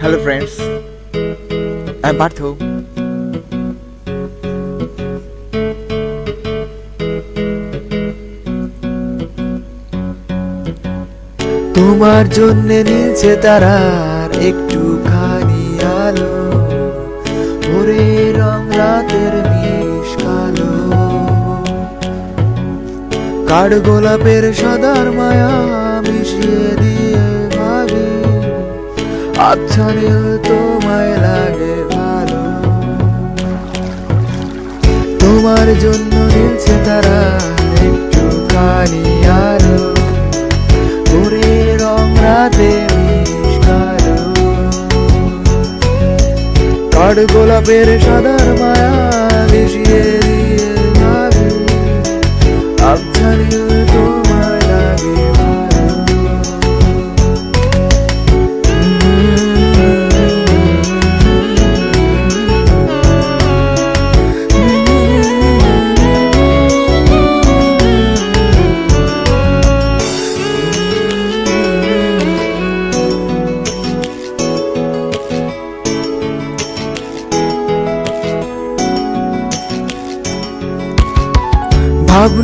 Hello friends, I'm Partho. তোমার জন্য নীলছে তারার একটুখানি আলো, ভোরে রং রাতের মিশ কালো, কাঠ গোলাপের সদার মায়া মিশিয়ে দিয়ে ভাবি, আচ্ছা নীল তোমায় লাগে ভালো। তোমার জন্য নীলছে তারা একটুখানি আলো, ভোরে রং রাতে মিশ কালো, কাঠ গোলাপের সাদার মায়া